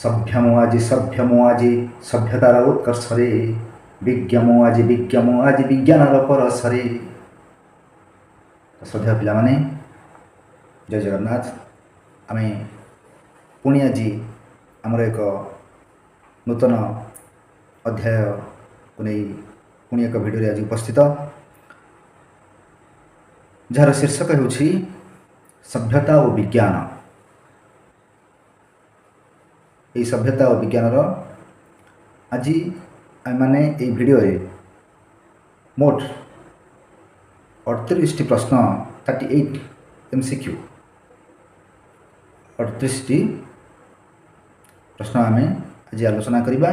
ସଭ୍ୟ ମୁଁ ଆଜି ସଭ୍ୟତାର ଉତ୍କର୍ଷରେ, ବିଜ୍ଞ ମୁଁ ଆଜି ବିଜ୍ଞାନର ପରଶରେ। ଶ୍ରଦ୍ଧା ପିଲାମାନେ, ଜୟ ଜଗନ୍ନାଥ। ଆମେ ପୁଣି ଆଜି ଆମର ଏକ ନୂତନ ଅଧ୍ୟାୟକୁ ନେଇ ପୁଣି ଏକ ଭିଡ଼ିଓରେ ଆଜି ଉପସ୍ଥିତ, ଯାହାର ଶୀର୍ଷକ ହେଉଛି ସଭ୍ୟତା ଓ ବିଜ୍ଞାନ। ଏହି ସଭ୍ୟତା ଓ ବିଜ୍ଞାନର ଆଜି ଆମେମାନେ ଏହି ଭିଡ଼ିଓରେ ମୋଟ 38ଟି ପ୍ରଶ୍ନ 38 MCQ 38ଟି ପ୍ରଶ୍ନ ଆମେ ଆଜି ଆଲୋଚନା କରିବା।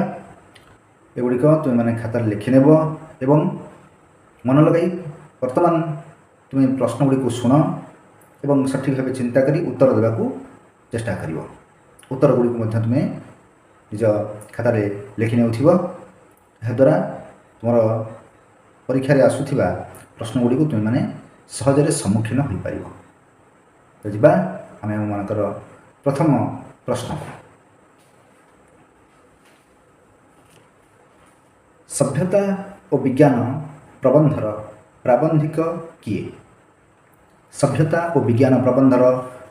ଏଗୁଡ଼ିକ ତୁମେମାନେ ଖାତାରେ ଲେଖିନେବ ଏବଂ ମନ ଲଗାଇ ବର୍ତ୍ତମାନ ତୁମେ ପ୍ରଶ୍ନଗୁଡ଼ିକୁ ଶୁଣ ଏବଂ ସଠିକ୍ ଭାବେ ଚିନ୍ତା କରି ଉତ୍ତର ଦେବାକୁ ଚେଷ୍ଟା କରିବ। ଉତ୍ତରଗୁଡ଼ିକୁ ମଧ୍ୟ ତୁମେ ନିଜ ଖାତାରେ ଲେଖି ନେଉଥିବ। ଏହାଦ୍ୱାରା ତୁମର ପରୀକ୍ଷାରେ ଆସୁଥିବା ପ୍ରଶ୍ନଗୁଡ଼ିକୁ ତୁମେମାନେ ସହଜରେ ସମ୍ମୁଖୀନ ହୋଇପାରିବ। ତ ଯିବା ଆମେ ଆମମାନଙ୍କର ପ୍ରଥମ ପ୍ରଶ୍ନ। ସଭ୍ୟତା ଓ ବିଜ୍ଞାନ ପ୍ରବନ୍ଧର ପ୍ରାବନ୍ଧିକ କିଏ? ସଭ୍ୟତା ଓ ବିଜ୍ଞାନ ପ୍ରବନ୍ଧର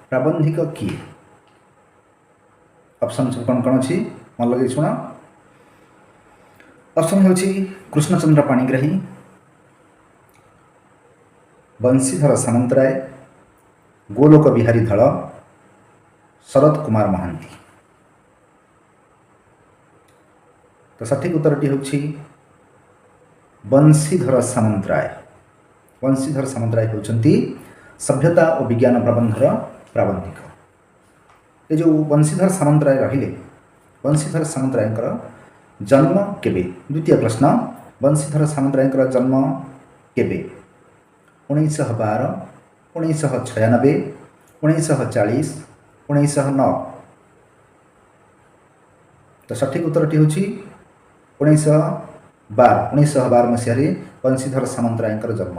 ପ୍ରାବନ୍ଧିକ କିଏ? ଅପସନ୍ ସବୁ କ'ଣ କ'ଣ ଅଛି ମନ ଲଗାଇ ଶୁଣ। ଅପସନ୍ ହେଉଛି କୃଷ୍ଣଚନ୍ଦ୍ର ପାଣିଗ୍ରାହୀ, ବଂଶୀଧର ସାମନ୍ତରାୟ, ଗୋଲୋକ ବିହାରୀ ଧଳ, ଶରତ କୁମାର ମହାନ୍ତି। ତ ସଠିକ୍ ଉତ୍ତରଟି ହେଉଛି ବଂଶୀଧର ସାମନ୍ତରାୟ। ବଂଶୀଧର ସାମନ୍ତରାୟ ହେଉଛନ୍ତି ସଭ୍ୟତା ଓ ବିଜ୍ଞାନ ପ୍ରବନ୍ଧର ପ୍ରାବନ୍ଧିକ। ଏ ଯେଉଁ ବଂଶୀଧର ସାମନ୍ତରାୟ ରହିଲେ, ବଂଶୀଧର ସାମନ୍ତରାୟଙ୍କର ଜନ୍ମ କେବେ? ଦ୍ୱିତୀୟ ପ୍ରଶ୍ନ, ବଂଶୀଧର ସାମନ୍ତରାୟଙ୍କର ଜନ୍ମ କେବେ? 1912, 1996, 1940, 1909। ତ ସଠିକ୍ ଉତ୍ତରଟି ହେଉଛି 1912 ମସିହାରେ ବଂଶୀଧର ସାମନ୍ତରାୟଙ୍କର ଜନ୍ମ।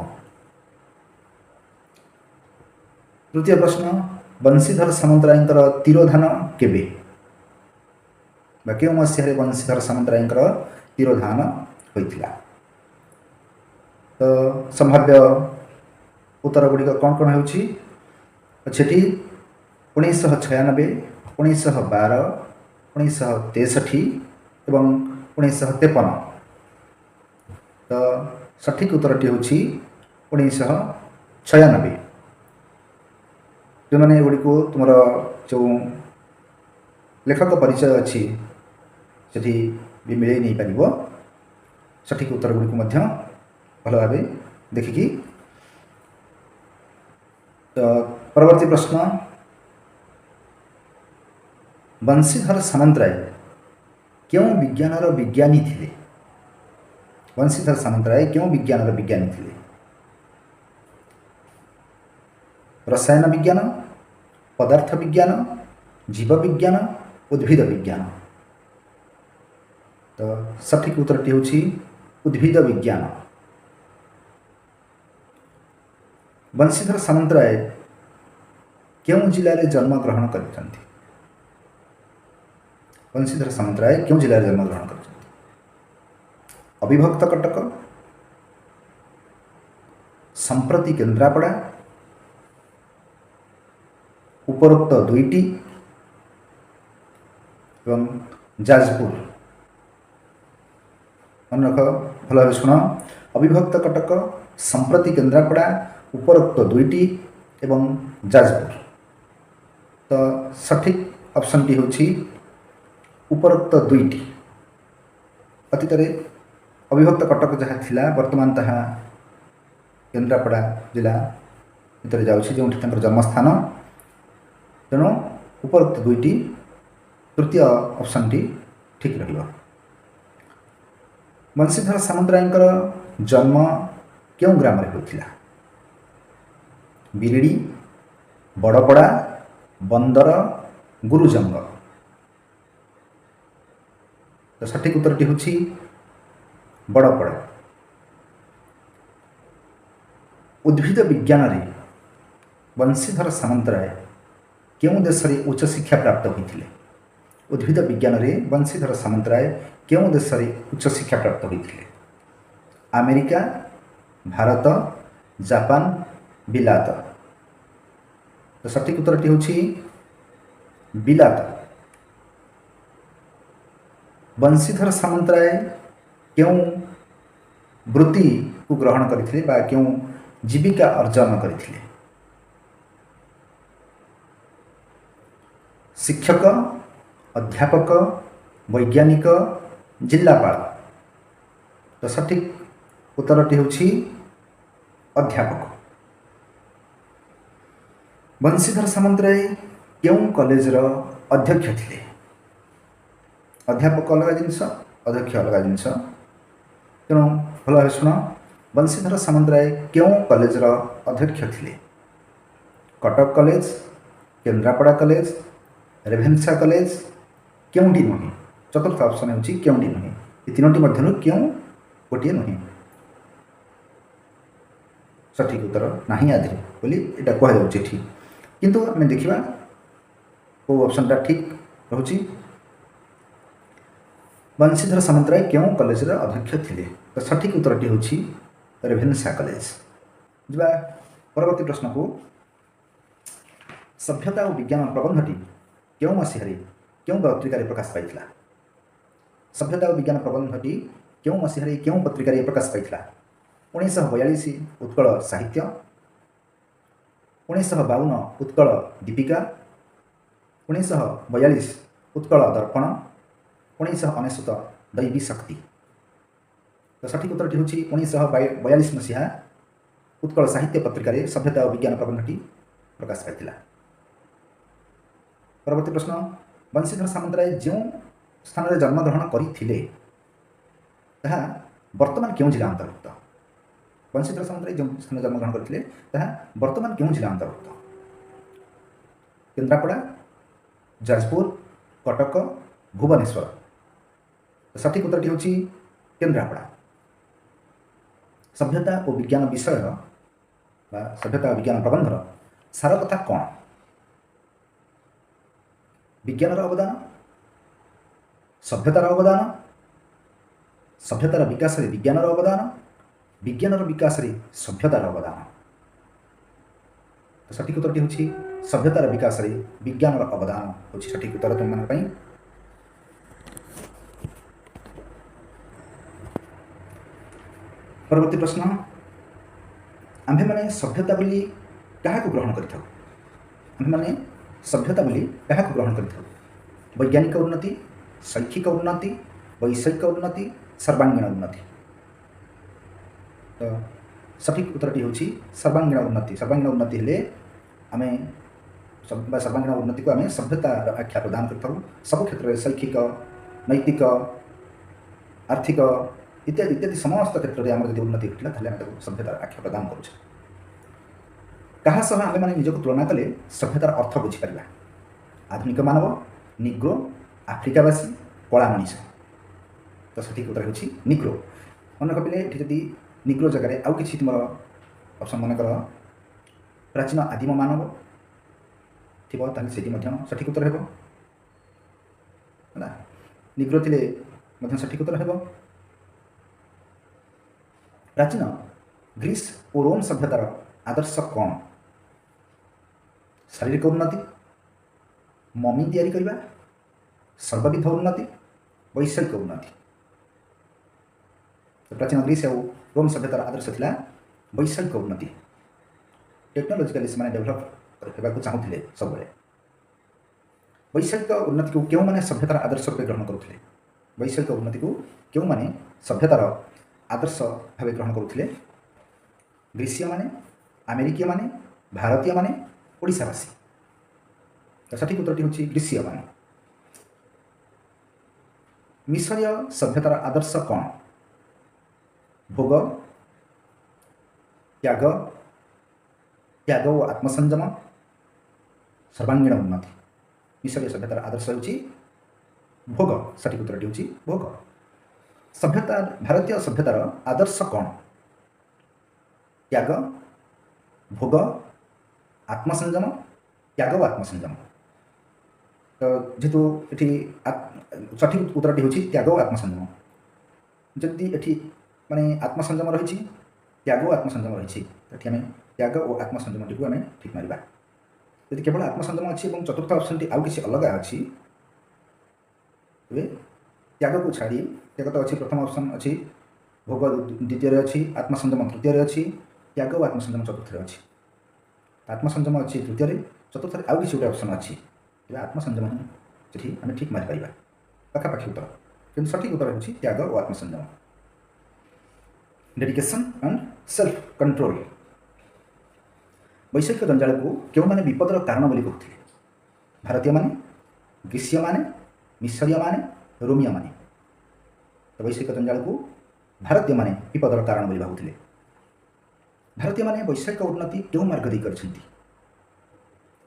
ତୃତୀୟ ପ୍ରଶ୍ନ, ବଂଶୀଧର ସାମନ୍ତରାୟଙ୍କର ତିରୋଧାନ କେବେ ବା କେଉଁ ମସିହାରେ ବଂଶୀଧର ସାମନ୍ତରାୟଙ୍କର ତିରୋଧାନ ହୋଇଥିଲା? ତ ସମ୍ଭାବ୍ୟ ଉତ୍ତର ଗୁଡ଼ିକ କ'ଣ କ'ଣ ହେଉଛି? ସେଠି 1996, 1912, 1963 ଏବଂ 1953। ତ ସଠିକ୍ ଉତ୍ତରଟି ହେଉଛି 1996। ଯେଉଁମାନେ ଏଗୁଡ଼ିକୁ ତୁମର ଯେଉଁ ଲେଖକ ପରିଚୟ ଅଛି ସେଠି ବି ମିଳେଇ ନେଇପାରିବ। ସଠିକ୍ ଉତ୍ତର ଗୁଡ଼ିକୁ ମଧ୍ୟ ଭଲ ଭାବେ ଦେଖିକି। ତ ପରବର୍ତ୍ତୀ ପ୍ରଶ୍ନ, ବଂଶୀଧର ସାମନ୍ତରାୟ କେଉଁ ବିଜ୍ଞାନର ବିଜ୍ଞାନୀ ଥିଲେ? ବଂଶୀଧର ସାମନ୍ତରାୟ କେଉଁ ବିଜ୍ଞାନର ବିଜ୍ଞାନୀ ଥିଲେ? ରସାୟନ ବିଜ୍ଞାନ, ପଦାର୍ଥ ବିଜ୍ଞାନ, ଜୀବ ବିଜ୍ଞାନ, ଉଦ୍ଭିଦ ବିଜ୍ଞାନ। ତ ସଠିକ୍ ଉତ୍ତରଟି ହେଉଛି ଉଦ୍ଭିଦ ବିଜ୍ଞାନ। ବଂଶୀଧର ସାମନ୍ତରାୟ କେଉଁ ଜିଲ୍ଲାରେ ଜନ୍ମଗ୍ରହଣ କରିଛନ୍ତି? ବଂଶୀଧର ସାମନ୍ତରାୟ କେଉଁ ଜିଲ୍ଲାରେ ଜନ୍ମଗ୍ରହଣ କରିଛନ୍ତି? ଅବିଭକ୍ତ କଟକ, ସମ୍ପ୍ରତି କେନ୍ଦ୍ରାପଡ଼ା, ଉପରୋକ୍ତ ଦୁଇଟି ଏବଂ ଯାଜପୁର। ମନେ ରଖ, ଭଲ ଭାବେ ଶୁଣ। ଅବିଭକ୍ତ କଟକ, ସମ୍ପ୍ରତି କେନ୍ଦ୍ରାପଡ଼ା, ଉପରୋକ୍ତ ଦୁଇଟି ଏବଂ ଯାଜପୁର। ତ ସଠିକ୍ ଅପସନ୍ଟି ହେଉଛି ଉପରୋକ୍ତ ଦୁଇଟି। ଅତୀତରେ ଅବିଭକ୍ତ କଟକ ଯାହା ଥିଲା ବର୍ତ୍ତମାନ ତାହା କେନ୍ଦ୍ରାପଡ଼ା ଜିଲ୍ଲା ଭିତରେ ଯାଉଛି, ଯେଉଁଠି ତାଙ୍କର ଜନ୍ମସ୍ଥାନ। ତେଣୁ ଉପରୋକ୍ତ ଦୁଇଟି, ତୃତୀୟ ଅପସନ୍ଟି ଠିକ୍ ରହିବ। ବଂଶୀଧର ସାମନ୍ତରାୟଙ୍କର ଜନ୍ମ କେଉଁ ଗ୍ରାମରେ ହୋଇଥିଲା? ବିରିଡ଼ି, ବଡ଼ପଡ଼ା, ବନ୍ଦର, ଗୁରୁଜଙ୍ଗ। ତ ସଠିକ୍ ଉତ୍ତରଟି ହେଉଛି ବଡ଼ପଡ଼ା। ଉଦ୍ଭିଦ ବିଜ୍ଞାନରେ ବଂଶୀଧର ସାମନ୍ତରାୟ କେଉଁ ଦେଶରେ ଉଚ୍ଚ ଶିକ୍ଷା ପ୍ରାପ୍ତ ହୋଇଥିଲେ? उद्भिद विज्ञान में बंशीधर सामंतराय केउं देश में उच्च शिक्षा प्राप्त होते? अमेरिका, भारत, जापान, बिलात। तो सठिक उत्तरटी होछि बिलात। बंशीधर सामंतराय केउं वृत्ति को ग्रहण करथिले बा केउं जीविका अर्जन करथिले? शिक्षक, अध्यापक, वैज्ञानिक, जिल्लापाल। तो सठिक उत्तरटी होछि अध्यापक। बंशीधर सामंतराय केउं कॉलेजर अध्यक्ष थिले? अध्यापक अलग जिनस, अध्यक्ष अलग जिनस। तेणु भल भाव शुण, बंशीधर सामंतराय केउं कॉलेजर अध्यक्ष थिले? Cuttack college, Kendrapara college, Ravenshaw college, केउंटी नुहे? चतुर्थ ऑप्शन होछि केउंटी नुहे। ये तीनोटी मध्यनु केउं गोटिए नुहे? सठिक उत्तर नाही आधे बोली एटा कह जाउछि ठीक। किंतु आम देखा को ऑप्शनटा ठीक रोचे। बंशीधर सामंतराय केउं कॉलेजर अध्यक्ष थिले? तो सठिक उत्तरटी होछि रेभेन्सा कॉलेज। जा परवर्ती प्रश्न को, सभ्यता और विज्ञान प्रबंधटी केउं मसीह केउं पत्रिका प्रकाश पाइथिला? सभ्यता और विज्ञान प्रबंधटी केउं मसीह केउं पत्रिका प्रकाश पाइथिला? 1942 उत्कल साहित्य, 1952 उत्कल दीपिका, 1942 उत्कल दर्पण, 1999 दैवी शक्ति। तो सठिक उत्तरटी होछि 1942 मसीहा उत्कल साहित्य पत्रिका सभ्यता और विज्ञान प्रबंधटी प्रकाश पाइथिला। परवर्ती प्रश्न, बंशीधर सामंतराय जो स्थान में जन्मग्रहण करथिले ताहा वर्तमान केउं जिला अंतर्भुक्त? बंशीधर सामंतराय जो स्थान में जन्मग्रहण करथिले ताहा वर्तमान केउं जिला अंतर्भुक्त? केन्द्रापड़ा, जाजपुर, कटक, भुवनेश्वर। तो सठिक उत्तरटी होछि केन्द्रापड़ा। सभ्यता और विज्ञान विषय सभ्यता और विज्ञान प्रबंधर सार कथा कौन? विज्ञान अवदान, सभ्यतार अवदान, सभ्यतार विकास रे विज्ञान अवदान, विज्ञान विकास रे सभ्यतार अवदान। तो सठिक उत्तरटी होछि सभ्यतार विकास रे विज्ञान अवदान होछि सठिक उत्तर तुम मन पई। परवर्ती प्रश्न, आम्भे माने सभ्यता बोली काहाकु ग्रहण करिथाउ? आम्भे माने सभ्यता बोली काहाकु ग्रहण करिथाउ? वैज्ञानिक उन्नति, शैक्षिक उन्नति, वैषयिक उन्नति, सर्वांगीण उन्नति। तो सठिक उत्तरटी होछि सर्वांगीण उन्नति। सर्वांगीण उन्नति हेले आमे सर्वांगीण उन्नति को आमे सभ्यतार आख्या प्रदान करिथाउ। सब क्षेत्र में शैक्षिक, नैतिक, आर्थिक इत्यादि इत्यादि समस्त क्षेत्र में आम यदि उन्नति घटला ताले आमे सभ्यतार आख्या प्रदान करूछे। कहा सह आमे माने निजको तुलना कले सभ्यतार अर्थ बुझी परिबा? आधुनिक मानव, निग्रो, आफ्रिकावासी, कला मनीष। तो सठिक उत्तर होछि निग्रो। मन कपिले एठी जदि निग्रो जगह आउ किछि तुमर ऑप्शन मन कर प्राचीन आदिम मानव थिबो ताले सेठी मध्य सठिक उत्तर हेबो ना। निग्रो थिले मध्य सठिक उत्तर हेबो। प्राचीन ग्रीस और रोम सभ्यतार आदर्श कौन? शारीरिक उन्नति, ममी तैयारी करबा, सर्वविध उन्नति, वैषयिक उन्नति। तो प्राचीन ग्रीस और रोम सभ्यतार आदर्श थिला वैषयिक उन्नति। टेक्नोलोजिकली से डेभलप होगा चाहूले सब। वैषयिक उन्नति को क्यों माने सभ्यतार आदर्श रूप ग्रहण करुले? वैषयिक उन्नति को क्यों माने सभ्यतार आदर्श भाव ग्रहण करुले? ग्रीसीय माने, अमेरिकीय माने, भारतीय माने, ओडिशावासी। तो सठिक उत्तरटी होछि ग्रीसीय माने। मिस्रीय सभ्यतार आदर्श कौन? भोग, त्याग, त्याग और आत्मसंयम, सर्वांगीण उन्नति। मिस्रीय सभ्यतार आदर्श होछि भोग। सठिक उत्तरटी होछि भोग। सभ्यता भारतीय सभ्यतार आदर्श कौन? त्याग, भोग, आत्मसंयम, त्याग और आत्मसंयम। तो जेहेतु ये सठिक उत्तरटी होची त्याग और आत्मसंयम। जदि ये माने आत्मसंयम रही त्याग और आत्मसंयम रही तो आम त्याग और आत्मसंयम टी आम ठीक मारिबा। यदि केवल आत्मसंयम अच्छी और चतुर्थ ऑप्शन टी आउ किसी अलग अच्छी तेज त्याग को छाड़ी त्याग तो अच्छी प्रथम ऑप्शन अच्छी भोग द्वितीय अच्छी आत्मसंयम तृतीय अच्छी त्याग और आत्मसंयम चतुर्थ अच्छी आत्मसंयम अच्छी तृतीय चतुर्थ आउ किसी गोटे ऑप्शन अच्छी तेज आत्मसंयम ही से आम ठीक मारिपर पाखापाखि उत्तर कि सठिक उत्तर होची त्याग और आत्मसंयम। Dedication and self control. वैषयिक जंजाल को क्यों माने विपदर कारण बोली कहते भारतीय माने ग्रीसीय माने मिश्रीय माने रोमियो माने। तो वैषयिक जंजाल को भारतीय माने विपदर कारण बोली भावुले। भारतीय माने वैषयिक उन्नति क्यों मार्ग दे करछंती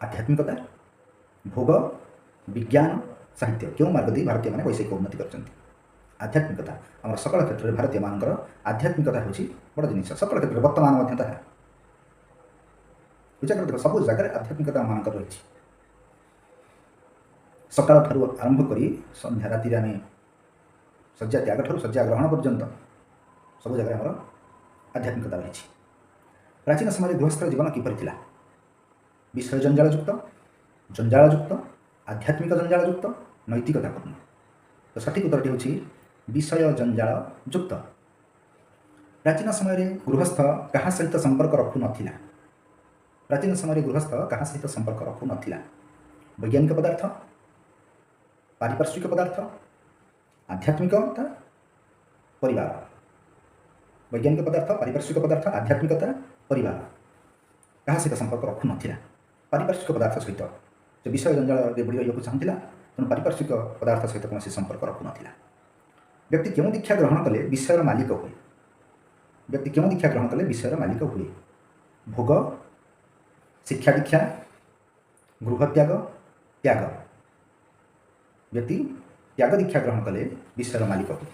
आध्यात्मिकता भोग विज्ञान साहित्य क्यों मार्ग दे भारतीय माने वैषयिक उन्नति करछंती आध्यात्मिकता आम सकल क्षेत्र में भारतीय मानकर आध्यात्मिकता हूँ बड़ जिन सकल क्षेत्र में बर्तमान विचार कर देख सब जगह आध्यात्मिकता मानकर रही सकाल ठार आरंभ कर संध्या राति आम शज्या त्याग ठार शज्या ग्रहण पर्यंत सब जगह आम आध्यात्मिकता रही। प्राचीन समय गृहस्थ जीवन किपर थिला विषय जंजालयुक्त आध्यात्मिक जंजालयुक्त नैतिकतापूर्ण। तो सठिक उत्तरटी हूँ विषय जंजाल युक्त। प्राचीन समय गृहस्थ क्या सहित संपर्क रखु नथिला प्राचीन समय गृहस्थ क्या सहित संपर्क रखु नथिला वैज्ञानिक पदार्थ पारिपार्श्विक पदार्थ आध्यात्मिकता परिवार वैज्ञानिक पदार्थ पारिपार्श्विक पदार्थ आध्यात्मिकता परिवार क्या सहित संपर्क रखु नथिला पारिपार्श्विक पदार्थ सहित जो विषय जंजाल बुड़ी रही चाहूला तेणु पारिपार्श्विक पदार्थ सहित कौन संपर्क रखु नथिला। व्यक्ति क्यों दीक्षा ग्रहण कले विषयर मालिक हुए व्यक्ति क्यों दीक्षा ग्रहण कले विषयर मालिक हुए भोग शिक्षा दीक्षा गृह त्याग त्याग व्यक्ति त्याग दीक्षा ग्रहण कले विषयर मालिक हुए।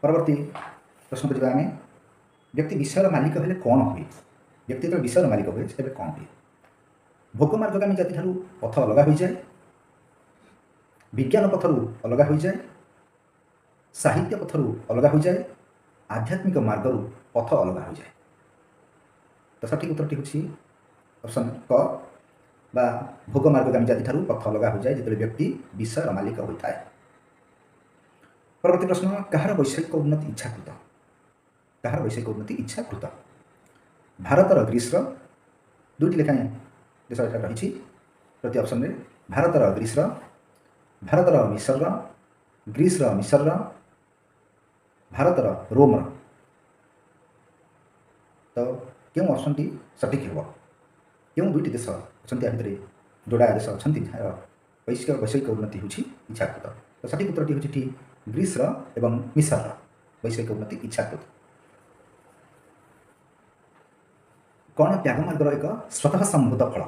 परवर्ती प्रश्न को आम व्यक्ति विषयर मालिक हेले कौन हुए व्यक्ति जो विषयर मालिक हुए से कौन हुए भोग मार्गगामी जाति ठारू पथ अलग हो जाए विज्ञान पथरू अलग हो जाए साहित्य पथरू अलग हो जाए आध्यात्मिक मार्गरू पथ अलग हो जाए। तो सठिक उत्तरटी हूँ ऑप्शन क बा भोग मार्गगामी जाति ठारू पथ अलग हो जाए जिते व्यक्ति विषय मालिक होता है। परवर्ती प्रश्न कहार वैषयिक उन्नति इच्छाकृत कहार वैषयिक उन्नति इच्छाकृत भारतर ग्रीसर दुईटी लेखाएं देश रही प्रति ऑप्शन में भारतर ग्रीसर भारतर मिसर ग्रीसर मिसर भारतर रोमर। तो क्यों ऑप्शन टी सठिक हो क्यों दुईटी देश अच्छा भितर जोड़ा देश अच्छा वैषयिक उन्नति हूँ इच्छाकृत। तो सठिक उत्तरटी हूँ ग्रीसर एवं मिसर वैषयिक उन्नति इच्छाकृत। कौन त्याग मार्गर एक स्वतः संभूत फल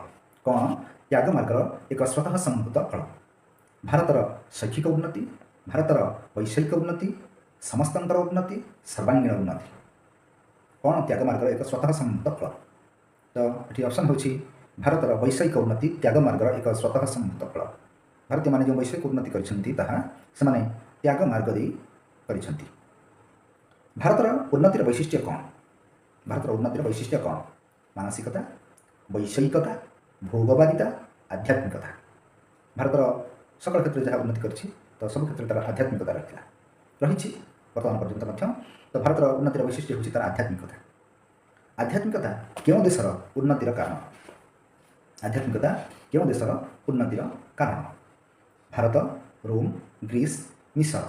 कौन त्याग मार्गर एक स्वतः संभूत फल भारतर शैक्षिक उन्नति भारतर वैषयिक उन्नति समस्तर उन्नति सर्वांगीण उन्नति कौन त्याग मार्गर एक स्वतः संभूत फल। तो ये ऑप्शन हूँ भारतर वैषयिक उन्नति त्याग मार्गर एक स्वतः संभूत फल। भारतीय माने जो वैषयिक उन्नति करछंती ताहा सेमाने त्याग मार्ग दे करछंती। भारतर उन्नतिर वैशिष्ट्य कौन भारतर उन्नतिर वैशिष्ट्य कौन मानसिकता वैषयिकता भोगवादिता आध्यात्मिकता। भारतर सकल क्षेत्र जहाँ उन्नति करछि तो सब क्षेत्र तार आध्यात्मिकता रही बर्तमान पर्यटन। तो भारतर उन्नतिर वैशिष्ट्य हूँ तार आध्यात्मिकता। आध्यात्मिकता क्यों देशर उन्नतिर कारण आध्यात्मिकता क्यों देशर उन्नतिर कारण भारत रोम ग्रीस मिसर।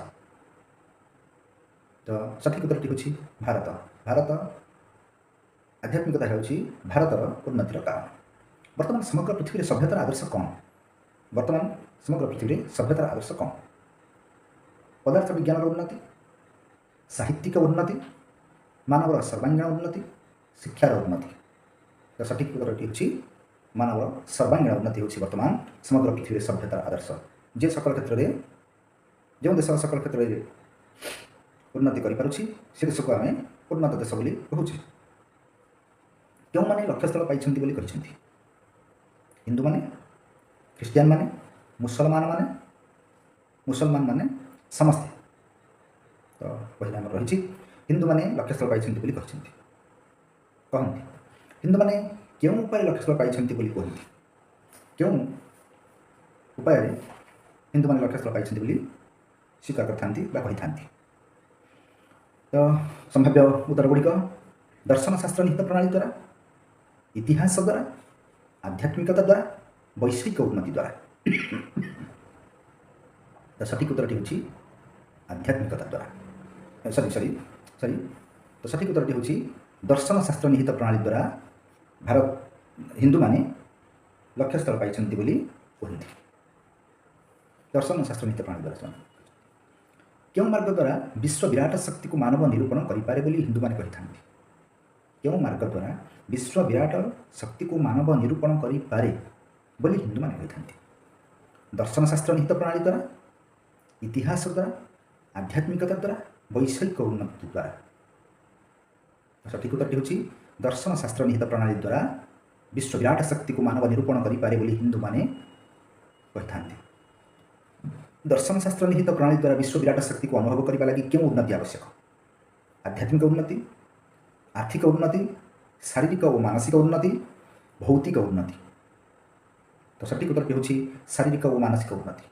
तो सठिक उत्तरटी हूँ भारत भारत आध्यात्मिकता हूँ भारतर उन्नतिर कारण। वर्तमान समग्र पृथ्वी सभ्यतार आदर्श कौन वर्तमान समग्र पृथ्वी सभ्यतार आदर्श कौन पदार्थ विज्ञान उन्नति साहित्यिक उन्नति मानवर सर्वांगीण उन्नति शिक्षार उन्नति। तो सठिक उत्तरटी हूँ मानवर सर्वांगीण उन्नति हूँ वर्तमान समग्र पृथ्वी सभ्यतार आदर्श। जे सकल क्षेत्र में जो देश सकल क्षेत्र में उन्नति करें से देश को आम उन्नत देश बोली कहूँ। क्यों माने लक्ष्यस्थल पाई हिंदू माने ଖ୍ରୀଷ୍ଟିଆन माने मुसलमान माने समस्ते। तो पहले आम रही हिंदू माने लक्ष्यस्थल पाई कहते हिंदू माने क्यों उपाय लक्ष्यस्थल पाई कहते क्यों उपाय हिंदू माने लक्ष्यस्थल पाई स्वीकार करते तो संभाव्य उत्तर गुड़िक दर्शनशास्त्र निहित प्रणाली द्वारा, इतिहास द्वारा, आध्यात्मिकता द्वारा, वैश्विक उन्नति द्वारा। तो सठिक उत्तरटी हूँ आध्यात्मिकता द्वारा। सरी सरी सरी तो सठिक उत्तरटी हूँ दर्शनशास्त्र निहित प्रणाली द्वारा भारत हिंदू माने लक्ष्यस्थल पाई कहते दर्शनशास्त्र निहित प्रणाली द्वारा। क्यों मार्ग द्वारा विश्व विराट शक्ति को मानव निरूपण करें हिंदू माने कही थांती। क्यों मार्ग द्वारा विश्व विराट शक्ति को मानव निरूपण करें हिंदू माने कही थांती। दर्शनशास्त्र निहित प्रणाली द्वारा, इतिहास द्वारा, आध्यात्मिकता द्वारा, वैश्विक उन्नति द्वारा। सठिक उत्तरटी हूँ दर्शनशास्त्र निहित प्रणाली द्वारा विश्व विराट शक्ति को मानव निरूपण करें हिंदू माने कही थांती। दर्शनशास्त्र निहित प्रणाली द्वारा विश्व विराट शक्ति को अनुभव करने लगी क्यों उन्नति आवश्यक? आध्यात्मिक उन्नति, आर्थिक उन्नति, शारीरिक और मानसिक उन्नति, भौतिक उन्नति। तो सठिक उत्तर हूँ शारीरिक और मानसिक उन्नति।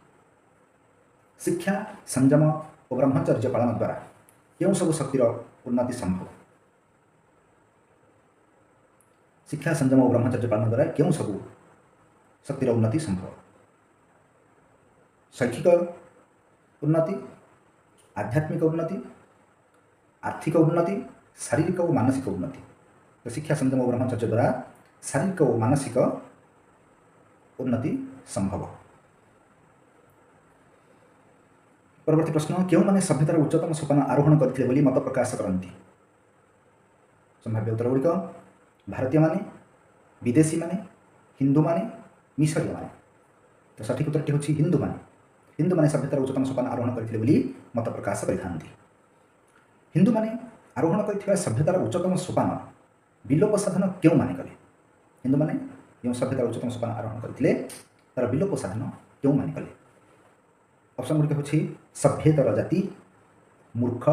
शिक्षा, संयम और ब्रह्मचर्य पालन द्वारा क्यों सब शक्तिर उन्नति संभव? शिक्षा, संयम और ब्रह्मचर्य पालन द्वारा क्यों सब शक्तिर उन्नति संभव? शैक्षिक उन्नति, आध्यात्मिक उन्नति, आर्थिक उन्नति, शारीरिक और मानसिक उन्नति। तो शिक्षा, संयम और ब्रह्मचर्य द्वारा शारीरिक और मानसिक उन्नति संभव। परवर्ती प्रश्न, क्यों माने सभ्यतार उच्चतम सोपान आरोहण करते मत प्रकाश करती? संभाव्य उत्तर गुड़िक भारतीय माने, विदेशी माने, हिंदू माने, मिशरीय माने। तो सठिक उत्तरटी हूँ हिंदू माने। हिंदू माने सभ्यतार उच्चतम सोपान आरोहण करते मत प्रकाश करते। हिंदू माने आरोहण कर सभ्यतार उच्चतम सोपान विलोप साधन क्यों माने कले? हिंदू माने जो सभ्यतार उच्चतम सोपान आरोहण करते तार विलोप साधन क्यों माने कले? ऑप्शन गुड़िक हूँ सभ्यतर जाति, मूर्ख,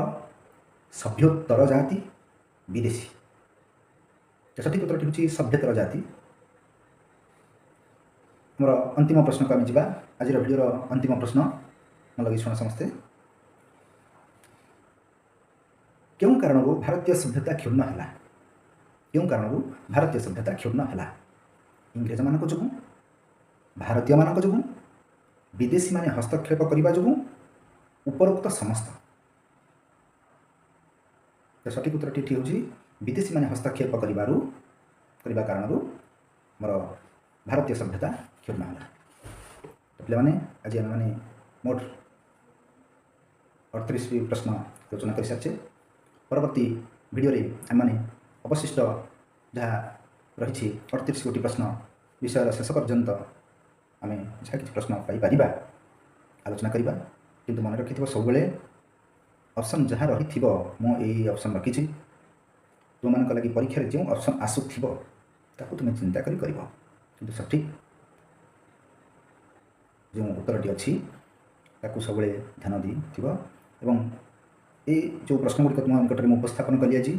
सभ्योत्तर जाति, विदेशी। तो सठिक उत्तरटी हूँ सभ्यतर जाति। मोर अंतिम प्रश्न को आम जा आज भिडियोर अंतिम प्रश्न मन लगे शुण समस्ते। क्यों कारण भारतीय सभ्यता क्षुण्ण है? क्यों कारण भारतीय सभ्यता क्षुण्ण है? इंग्रेज मान जो, भारतीय मान जो, विदेशी माने हस्तक्षेप करने जो, उपरोक्त समस्त। तो सठिक उत्तर ठीक हूँ विदेशी माने हस्तक्षेप करने कारण मोर भारतीय सभ्यता क्षुण्ण है। तो पे आज आम मैंने मोट 38 प्रश्न आलोचना कर सारी। परवर्ती भिडियो आम मैंने अवशिष्ट जहाँ रही 38 गोटी प्रश्न विषय शेष पर्यंत आम जहाँ कि प्रश्न पाइपर आलोचना करवा। किंतु मन रखि सब ऑप्शन जहाँ रही मुझे ऑप्शन रखी तुम मान लगी परीक्षा जो ऑप्शन आसुव तुम्हें चिंता कर सठिक जो उत्तरटी अच्छी सब ध्यान दी एवं ये जो प्रश्न गुड़िक तुम निकट में उपस्थापन कली आज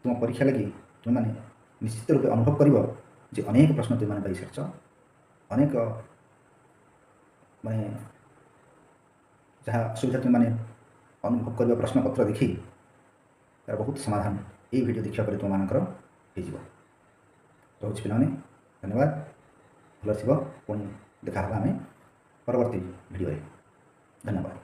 तुम परीक्षा लगी तुम मैंने निश्चित रूप अनुभव कर अनेक प्रश्न तुम मैंने पाई सारी अनेक माने जहाँ असुविधा तुम मैंने अनुभव कर प्रश्न पत्र देखी तार बहुत समाधान ये वीडियो देखा तुम मानकर हो। रोज पे धन्यवाद। भल थी पुणी देखा आम परवर्ती वीडियो। धन्यवाद।